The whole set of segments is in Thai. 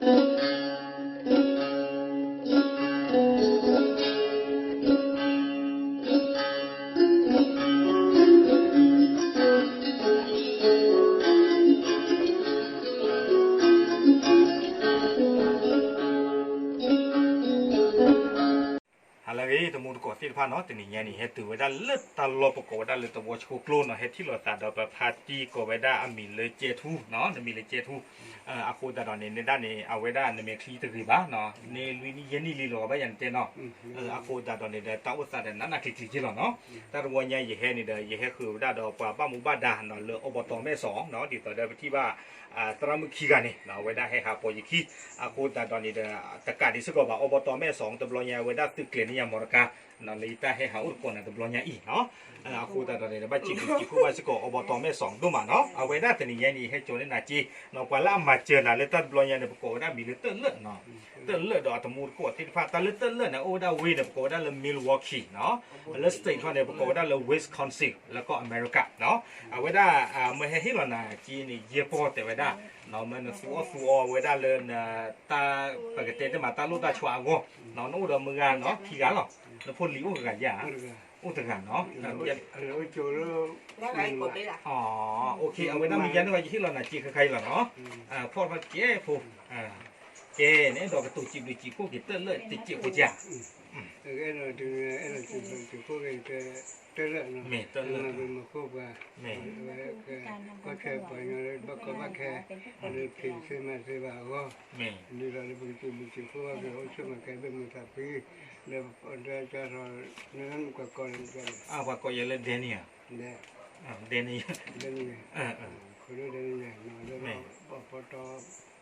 ตมูดกอดที่พาน้อแต่นี่เนี่ยนี่เฮ็ดตัวไว้ได้เลือดตลอดปกติได้เลยตัววัวโชโกลเนาะเฮ็ดที่เราตาดอกพาตีก็ไว้ได้อามีเลยเจทูเนาะมีเลยเจทูอาคูดาดอนในด้านนี้เอาไว้ได้ในเมฆที่ตรีบ้าเนาะในลุยนี่ยันนี่ลีโลไปยันเจเนาะอาคูดาดอนในเดต้าอุตสาหนั้นนักคลิกๆเนาะแต่วัวเนี่ยยี่เฮ็ดนี่เด้ยี่เฮ็ดคือได้ดอกป้ามุบ้าดาเนาะเลยอบตแม่สองเนาะที่ต่อได้ไปที่ว่าตรามุขีกันนี่เนาะไว้ได้ให้หาปอยขี้อาคูดาดอนนี่เด้ตะการที่สกว่าอบตแม่สองตัวบลอยไว้ได้ตึกเกลียนี่ยมรกานั่นเลยแต่ให้หาอุปกรณ์ตัวบลอยอีเนาะอาคูดาดอนนี่บ้าจิคู่บ้าสกอบตแม่สองดูมาเนาะเอาไว้ได้แต่นี่ยันนี่ให้โจนี่นาจีเนาะกว่าละมาเจอน่ะเลยตัดบลอยเนี่ยปกติได้มีเลือดเลือดเนาะเลือดเลือดดอกตมูดกอดที่พาตาเลือดเลือดนะโอ้ได้วีเนี่ยปกติได้เลยมิลวอกกี้เนาะแล้วสเตทเนี่ยปกติได้เลยวิสคอนซินแล้วก็อเมริกาเนาะเอาไว้ได้เมื่อให้ฮิโรนาจีนี่เยอะพอแต่ไว้ได้เนาะมันสู้ไว้ได้เลยตาปกติจะมาตาลูกตาชัวงอเนาะนู้ดมืองานเนาะขี้กันหรอแล้วพ่นลิ้วกันยาอุตกันเนาะอ๋อโอเคเอาไว้ได้มียันไว้ที่เราหน้าจีใครหรอเนาะพ่อมาเจ๊ผู้เจ๊เนี่ยดอกกระตุกจีบจีบพวกกิเตอร์เลยติดเจี๊ยบจ้าเมตเลยก็แค่ปล่อยเงินบักก็บักแค่เรื่องพิมพ์ซื้อมาซื้อบ่าวก็นี่เราเลยบุญจิพวกเราช่วยมาแก้เป็นมือทับพี่เดี๋ยวเราจะรอเนื้อมันก็ก่อนกันว่าก็ยังเล่นเดนี่เดนี่คนเดนี่เนาะแล้วอบต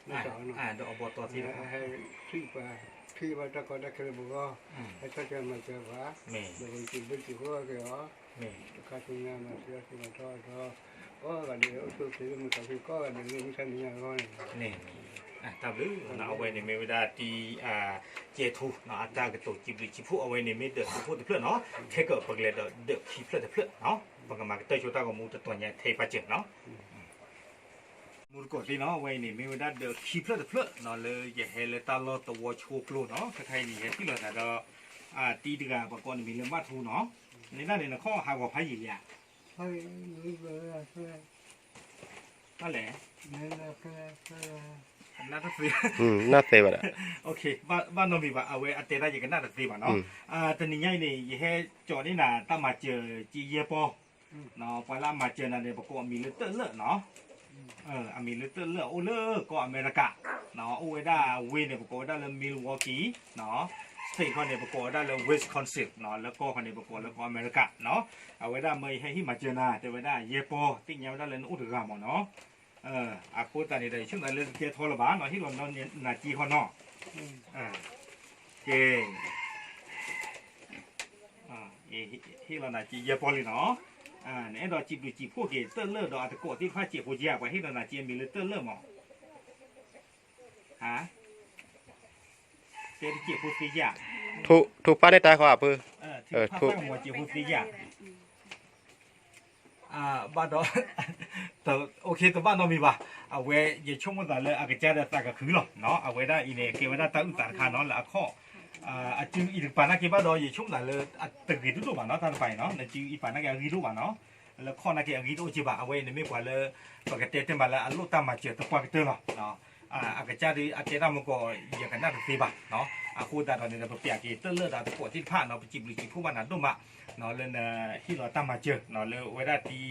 ไม่สอนเนาะดอกอบตที่ให้ที่ว่าตะกอนตะเคยบอกว่าให้เขาจะมาเจอว่าเดี๋ยวบุญจิพวกเราก็ทำงานมาเสียที่มาทอดก็กันเดี๋ยวช่วยซื้อมันกับพี่ก็กันเดี๋ยวไม่ใช่เนี่ยก็นี่ตามเลยนะเอาไว้ในเวลาที่เจทูนะอาจารย์ก็ตัวจิบจิบผู้เอาไว้ในเมเดอร์ผู้เพื่อนเนาะเทก็ปกติเด็กขี้เพื่อนเนาะบางมาเตยโชตาก็มูตัวเนี่ยเทปะเจ็บเนาะมูกดที่เนาะไว้ในเวลาเด็กขี้เพื่อนเนาะเลยอย่าให้เลยตาลอตัวโชกโลเนาะใครนี่ที่เราแต่ก็ตีดีกันปกติมีเรื่องมาทูเนาะในด้านนี้นะข้อหาว่าพายใหญ่นั่นแหละน่าจะซื้อน่าเสียบ่ะโอเคบ้านน้องมีว่าเอาไว้อัตเตอร์ได้ยังกันน่าจะซื้อบ่ะเนาะแต่นี่ยังนี่ยังให้จอนี่น่ะตั้งมาเจอจีเยปอเนาะพอละมาเจอนั่นเนี่ยปกติมีเลือดเลือดเนาะมีเลือดเลือดโอ้เลือดก็อเมริกาเนาะโอ้ได้เวเนี่ยปกติได้เลยมิลวอกกี้เนาะสเตทคนเนี่ยปกติได้เลยวิสคอนซินเนาะแล้วก็คนเนี่ยปกติแล้วก็อเมริกาเนาะเอาไว้ได้เมื่อให้ที่มาเจอน่ะแต่ไว้ได้เยปอติ๊กยังได้เลยอุตกรรมเนาะอาคูตานี่ได้ช่วงนั้นเรื่องเกี่ยวทอละบ้านเนาะที่เรานอนนาจีเขาเนาะเก่งที่เรานาจีเยอะพอเลยเนาะเนี่ยเราจีบดูจีบพวกเกเตอร์เลอร์เราอาจจะโกรธที่ข้าเจียบหัวเจียบไปที่เรานาจีมีเตอร์เลอร์มั้งเจียบหัวเจียบถูกป้าได้ตาเขาอ่ะเพื่อถูกหัวเจียบหัวเจียบบ้านเราแต่โอเคแต่บ้านเรามีป่ะเอาไว้ยังช่วงวันนั้นเลยอาจจะได้ตากระคือหรอเนาะเอาไว้ได้อีเนี่ยเกี่ยวได้ตาอุตสาหกรรมเนาะแล้วข้อจึงอีกป่านักเก็บบ้านเรายังช่วงนั้นเลยตึกรีดูป่ะเนาะท่านไปเนาะจึงอีป่านักเก็บรีดูป่ะเนาะแล้วข้อนักเก็บรีดูจีบเอาไว้เนี่ยไม่กว่าเลยปกติเต็มบ้านแล้วลูกตามมาเจอตัวปกติเนาะอาจจะได้อาจจะได้มันก็อย่างกันน่าจะตีป่ะเนาะคู่ตาตอนนี้เราเปียกเตอร์เลือดตะกัวที่ผ่านเราไปจีบหรือจีบผู้บ้านนั้นดูมาเนาะเลยที่เราตามมาเจอเนาะเลยเวลาที่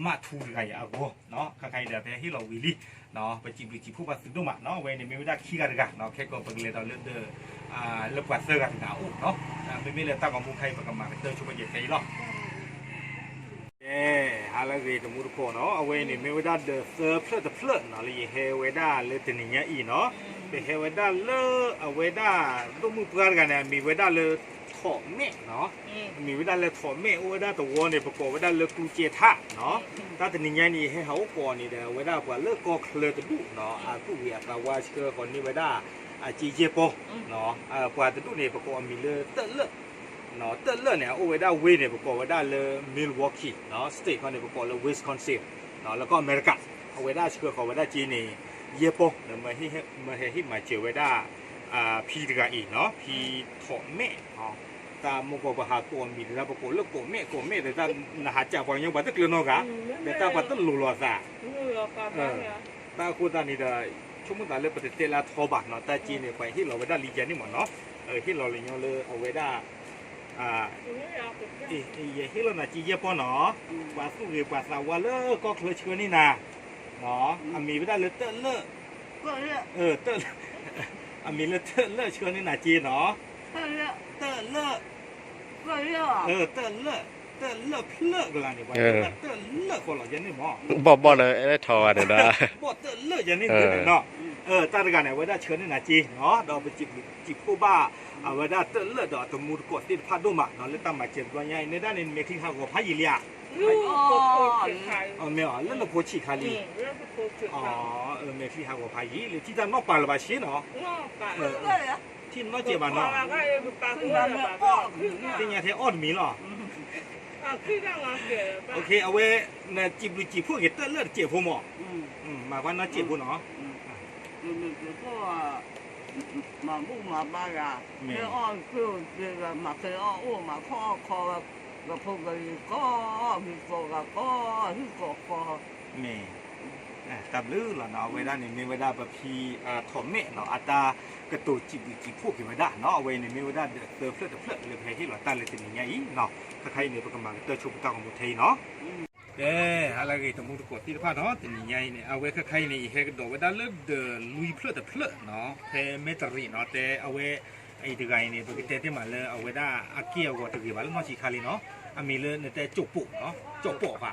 มาทูไก่อากัวเนาะใครเดี๋ยวไปที่เราวิลี่เนาะไปจีบหรือจีบผู้บ้านสุดดูมาเนาะเวลาไม่ได้ขี้กันกันเนาะแค่ก็ไปเลยเราเลือดเลือดกวาดเสื้อกันหนาวเนาะไม่เลยตั้งของมุ้งใครประกำมาเตอร์ช่วยเย็นใจหรอกฮาลาเกตมูรุโกเนาะเอาไว้นี่ไม่ได้เดือดเสิร์ฟเพื่อเนาะเลยเฮเวด้าเลยตัวนี้อีเนาะไปเฮเวด้าเลยเอาไว้ด้าตัวมือเปล่ากันเนี่ยมีเวด้าเลยถอดเมฆเนาะมีเวด้าเลยถอดเมฆเอาไว้ด้าตัววัวเนี่ยประกอบเวด้าเลยกูเจท่าเนาะถ้าตัวนี้นี่ให้เขาก่อนนี่เดี๋ยวเวด้ากว่าเลิกก็เคลื่อนตัวดูเนาะตู้เวียกว่าเชื่อคนนี้เวด้าจีเจโปเนาะกว่าตัวดูเนี่ยประกอบมีเลยเตอร์เลิกเนาะเตอร์เลอร์เนี่ยโอ้เวด้าเวเนี่ยประกอบเวด้าเลยมิลวอกกี้เนาะสเตทเขาเนี่ยประกอบเลยวิสคอนซินเนาะแล้วก็อเมริกาเอาเวด้าเชื่อเขาเวด้าจีนี่ เยปอมาเจอไว้ได้พีดกาอีเนาะพีถอแม่อ๋อตามมกบหาตัวมีแล้วปกเลิกโกแม่แต่ตาหาจ่าปองยังบัดตะเกลือนอกะแต่ตาบัดตะลุลอซาตาคูตานี่ได้ชั่วโมงตาเลยปฏิเสธละทอบะเนาะตาจีเนี่ยไปที่เราไว้ได้ลีเจนี่หมดเนาะที่เราเลยเนาะเลยเอาไว้ได้ที่เราหน้าจีเยปอเนาะกว่าสู้กับกว่าสาวเลก็เคยเชื่อนี่นะเนาะมีไว้ได้เลยเตอเลเตอมีเลยเตอเลเชื่อนี่นะจีเนาะเตอเลเตอเลเพลกละนี่ว่าเตอเลคนละยันนี่หมอ บ่เลยได้ทอเด้อนะ บ่เตอเลยันนี่เนาะตาตะกันเนี่ยว่าได้เชื่อนี่นะจีเนาะเราไปจิบผู้บ้าว่าได้เตอเลดอกตะมูดกดติดพัดดูมาเนาะเลยตามมาเจ็บตัวใหญ่ในด้านนี้เมทิฮาก็พายิเลีย没有，那个过去卡里。哦，没去韩国拍戏，你记得闹办了吧？行喏。听闹结吧喏。今年才20米了。OK，เอาไว้那จีบผู้给得了解剖嘛。麻烦那解剖喏。嘛不嘛巴呀，这二就这个嘛这二我嘛靠个铺个个去做个去做个。没，ตับลื้อเนาะเวลาเนี่ยมีเวลาแบบพีถอมเมะเนาะอัตรากระตูจีพวกกี่เวลาเนาะเอาไว้เนี่ยมีเวลาเติมเพื่อเลยเพที่เราตั้งเลยเป็นอย่างนี้เนาะถ้าใครเนี่ยประมาณเติมชุบตั้งของมุทัยเนาะอะไรกันตรงมุตกที่ผ้าเนาะเป็นอย่างนี้เนี่ยเอาไว้ใครเนี่ยเฮกดอกเวลาเลิกเดินลุยเพื่อเนาะแต่เมตรีเนาะแต่เอาไว้ไอ้ตัวไงเนี่ยปกติที่มาเลยเอาไว้ได้อาเกียวก็ถือว่าเรื่องนอชิคาลีเนาะมีเลยเนี่ยแต่จบปุ๊เนาะจบปุ๊ค่ะ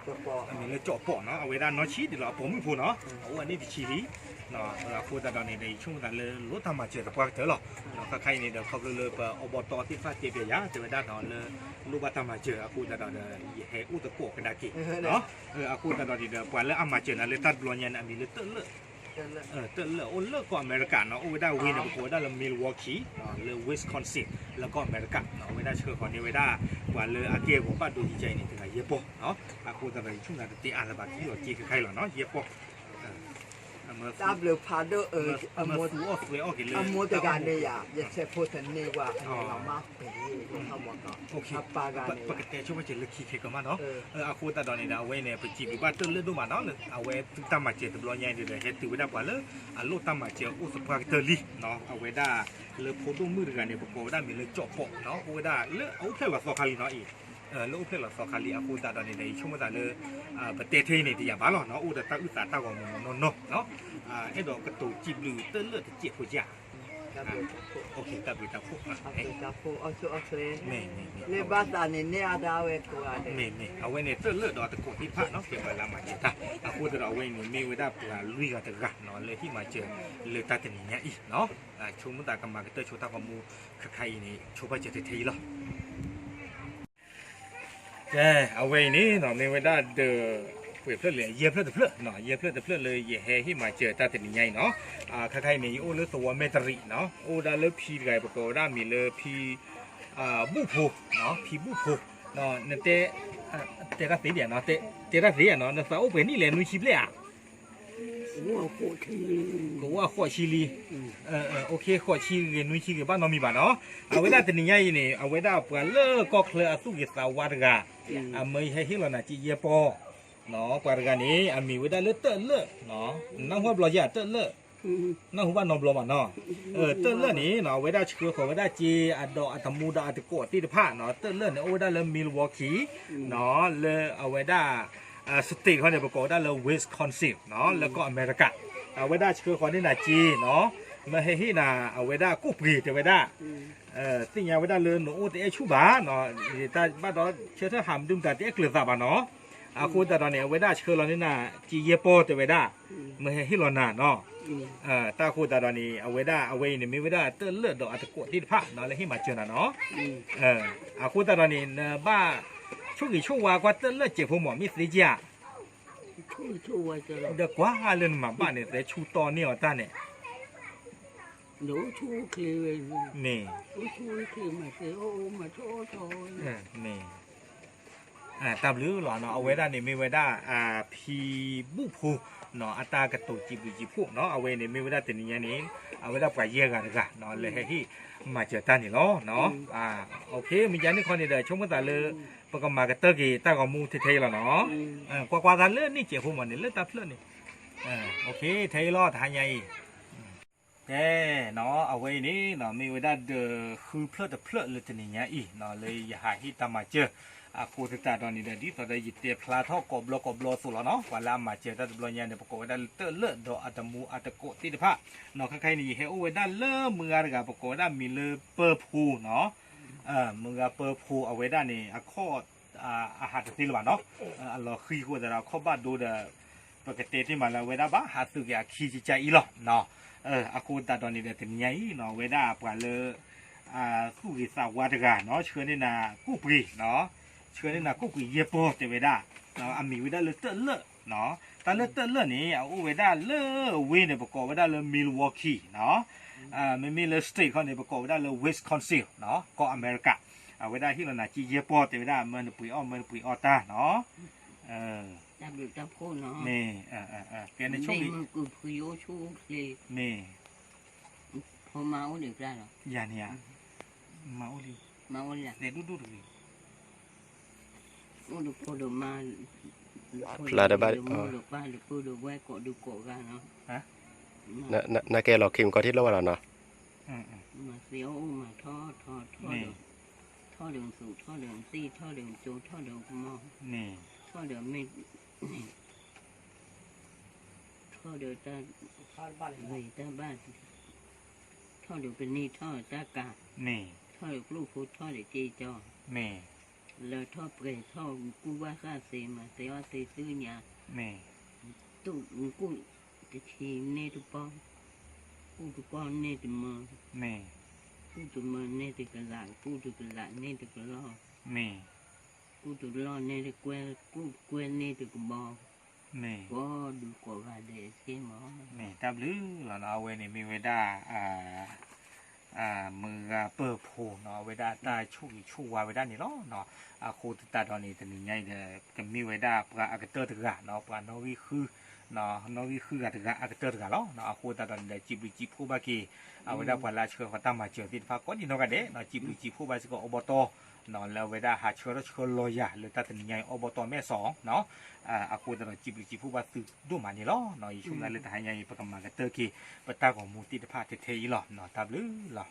มีเลยจบปุ๊เนาะเอาไว้ได้นอชิเดี๋ยวเราผมไม่พูดเนาะอันนี้เป็นชีลีเนาะพูดแต่ตอนนี้ในช่วงนั้นเลยรถทำมาเจอแต่พอเจอหรอกถ้าใครเนี่ยเดี๋ยวเขาเลยไปอบตที่ฟ้าเจียบยาจะไปได้เนาะเลยรู้ว่าทำมาเจอพูดแต่ตอนนี้เฮอุตโกกันได้กี่เนาะพูดแต่ตอนนี้เดี๋ยวพอเลยเอามาเจอนะเลยตัดบอลยันมีเลยเตลเตลโอ้เลิกก็อเมริกันเนาะโอ้ได้วินโอ้ได้ละมิลวอกกี้เนาะเลยวิสคอนซินแล้วก็อเมริกันเนาะไม่ได้เชื่อคนนี้ไม่ได้ว่าเลยอาเกียผมป้าดูดีใจนี่ถึงไงเยอะปะเนาะพูดแต่ในช่วงนั้นตีอะไรบ้างที่เราจีคือใครหรอเนาะเยอะปะW 爬到摩的干的呀，也是普通的话，老妈陪他们搞。OK，ปกติช่วงเจ็ดเลือกขี้เขกมาเนาะคูตาดอนนี่นะเอาไว้เนี่ยไปจีบบ้านเติร์เลือดดูมาเนาะเอาไว้ตั้งมาเจ็ดตัวใหญ่เลยเฮ็ดถือไว้ได้กว่าเลยลูกตั้งมาเจ็ดอุสภาเตอร์ลีเนาะเอาไว้ได้เลยโพดูมือกันเนี่ยประกอบได้มีเลยเจาะปอกเนาะเอาไว้ได้เลยเอาแค่ว่าสอคาลีเนาะอีกลูกเพื่อนเราสอคาลีคูตาดอนนี่ในช่วงเวลาเลยประเทศไทยเนี่ยที่อย่างบ้านเราเนาะอุตตะตะของมันเนาะไอ้ดอกกระตูจีบหรือเติร์เลือดเจ็บหัวใจโอเคตับไปตับพวกตับพวกเอาเลยเนี่ยบ้านตาเนี่ยเนี่ยดาวเวกูอะไรเนี่ยเอาไว้เนี่ยเติร์เลือดดอกตะโกที่พักเนาะเกี่ยวกับลามาเจต้าพูดเราเอาไว้เนี่ยมีไว้ได้ปลาลุยกันตะกันเนาะเลยที่มาเจอเลยตาเป็นอย่างเงี้ยอีเนาะช่วงมุตากำมาเตอร์โชว์ตาความมูใครนี่โชว์ไปเจอเทยหรอเอาไว้นี่เนาะมีไว้ได้เดอเพื่อเลยเยี่ยเพื่อเนาะเยี่ยเพื่อเลยเยี่ยที่มาเจอตาเป็นยังไงเนาะใครๆนี่โอ้เลยตัวเมตรีเนาะโอ้ได้เลยพีไก่ประกอบได้มีเลยพีบุพเนาะพีบุพเนาะนั่นแต่ละสีเดียเนาะแต่ละสีเนาะนั่นสาวเป็นนี่แหละนุ่ยชิบเลยอ่ะว่าขวชิลีโอเคขวชิลีนุ่ยชิลีบ้านน้องมีบ้านเนาะเอาไว้ได้เป็นยังไงนี่เอาไว้ได้เพื่อเลิกก็เคลื่อนสู้กับสาวดกาไม่ให้ที่เราหน้าจีเยปอเนาะปาร์กานี้มีไว้ได้เลือดเตอเลือดเนาะนั่งหัวบลอยาเตอเลือดนั่งหัวบ้านนองบลอมาเนาะเตอเลือดนี้เนาะไว้ได้เชื่อเขาไว้ได้จีอัดดอกอัตมูดาอัตโกตีผ้าเนาะเตอเลือดเนี่ยโอ้ได้เลยมิลวอกกี้เนาะเลยเอาไว้ได้สเตทเขาเนี่ยประกอบได้เลยวิสคอนซินเนาะแล้วก็อเมริกาเอาไว้ได้เชื่อคนที่นาจีเนาะมาให้ที่นาเอาไว้ได้กุปรีจะไว้ได้สิ่งอย่างไว้ได้เลยหนูแต่ชูบ้าเนาะแต่บ้านเราเชื่อถ้าหามดุมแต่เกลือซาบ้านเนาะคูแต่ตอนนี้เวด้าเชื่อเรานี่นะจีเยปอแต่เวด้าเมื่อให้เราหนาเนาะตาคูแต่ตอนนี้เวด้าเอาไว้เนี่ยมีเวด้าเตือนเลือดดอกอัตโกที่ผ้าเนาะเลยให้มาเจอนะเนาะคูแต่ตอนนี้บ้าช่วงว่าก็เตือนเลือดเจ็บหัวหมอมีสิจ้าช่วยจะเด็กว่าเรื่องมาบ้านเนี่ยแต่ชูตอนนี้อ่ะตาเนี่ยหนูชูคลีนี่ชูคลีมาเสียโอ้มาโชว์นี่ตับลื้อหรอเนาะเอาไว้ได้เนี่ยมีไว้ได้พีบุพู เนาะอัตรากระตุจิบจิพูเนาะเอาไว้ในไม่ว่าแต่นี้นี่เอาไว้ได้ปลายเยี่ยกันนะเนาะเลยให้ที่มาเจอตานี่เนาะเนาะโอเคมีอย่างนี้คนนี้เดี๋ยวชมกันแต่เลยปกมากระเตอกีตากมูเทๆแล้วเนาะกว่าๆกันเลยนี่เจ้าผู้มันนี่เลยตาเพลินนี่โอเคเทรอดทางใหญ่เนาะเอาไว้นี่เนาะไม่ว่าได้คือเพลิดเลยแต่นี้อีเนาะเลยอย่าหาที่ตามมาเจอพูดถึงตาตอนนี้เดี๋ยวนี้ตอนได้ยินเตียพลาท่อกบลสุดแล้วเนาะว่าลามาเจอตาบลอยเนี่ยปรากฏว่าได้เตอเลือดดออัตมูอัตโกติดพะเนาะใครๆนี่เฮโอเวด้าเลือมืออะไรกับปรากฏว่ามีเลเปอร์พูเนาะมือเปอร์พูเอาไว้ด้านนี่ข้ออาหารติลวะเนาะเราคุยกันแต่เราข้อบ้านดูเดปกติที่มาแล้วเวด้าบ้าหาสึกอยากขี้จิตใจอีหรอเนาะอากูตาตอนนี้เดี๋ยวถึงไงเนาะเวด้าปะเลยคู่กิสาววัดกันเนาะเชื่อนี่นะกู้ปรีเนาะเชื่อนี่นะกู้กี่เย็บโปเตเวด้าเนาะมีเวด้าเลเตอร์เลเนาะตาเลเตอร์เลนี่เอาเวด้าเลเวเนี่ยประกอบเวด้าเลมิลวอกกี้เนาะไม่มีเลสตรีเขาเนี่ยประกอบเวด้าเลวิสคอนซิลเนาะก็อเมริกาเวด้าที่เราหน้าจีเย็บโปเตเวด้ามันปุยอ้อมันปุยออตาเนาะจับดูจับโคนเนาะนี่เปลี่ยนในช่วงนี้มันกูคือโยชูเลยนี่พอมาอุลิกได้หรอยาเนี่ยมาอุลิละเด็ดดูดูอุลิพอดูมาพลาดบ้านดูบ้านดูดูไว้กดดูกดกันเนาะน่าแกหลอกคิมก็ที่เราว่าเนาะมาเสียวมาท่อเดินสู่ท่อเดินซี่ท่อเดินจูท่อเดินมอนี่ท่อเดินไม่ท่อเดินตาเวตาบ้านท่อเดินเป็นนี่ท่อตากานี่ท่อเดินลูกพุทท่อเดินจีจอนี่แล้วท่อเปรย์ท่อกูว่าข้าเซมาเสียวเซซื้อยานี่ตู้กูจะทีเนตุปอนกูตุปอนเนตุมานี่กูตุมาเนตุกระหล่กูตุกระหล่เนตุกระล้อนี่กูตุล้อเนตุเกวกูเกวเนตุกบอนี่ก็ดูกว่าเด็กเช่หมอนี่ตับลือเราเอาไว้นี่มีเวด้ามือเปิดโผล่เนาะเวด้าตาชูว่าเวด้านี่เนาะโคตรตาตอนนี้แต่นี่ไงเด้อก็มีเวด้าปลาอักเตอร์ถึงอ่ะเนาะปลาโนวิคือเนาะโนวิคือกันถึงอักเตอร์ถึงอ่ะเนาะโคตรตาตอนนี้จิบผู้บากีเวด้าปลาเชื่อเขาตั้งมาเจอติดฟ้าก้อนนี่เนาะกันเด้เนาะจิบผู้บาสก็อบตเนาะแล้วเวด้าหาเชื้อลอยหรือตาถึงไงอบตแม่สองเนาะโคตรตาจิบผู้บาสึกดูมานี่เนาะอีช่วงนั้นเลยแต่ให้ไงประกำมากันเตอร์กีปตาของมูติดผ้าเทๆหรอเนาะตับลือหรอ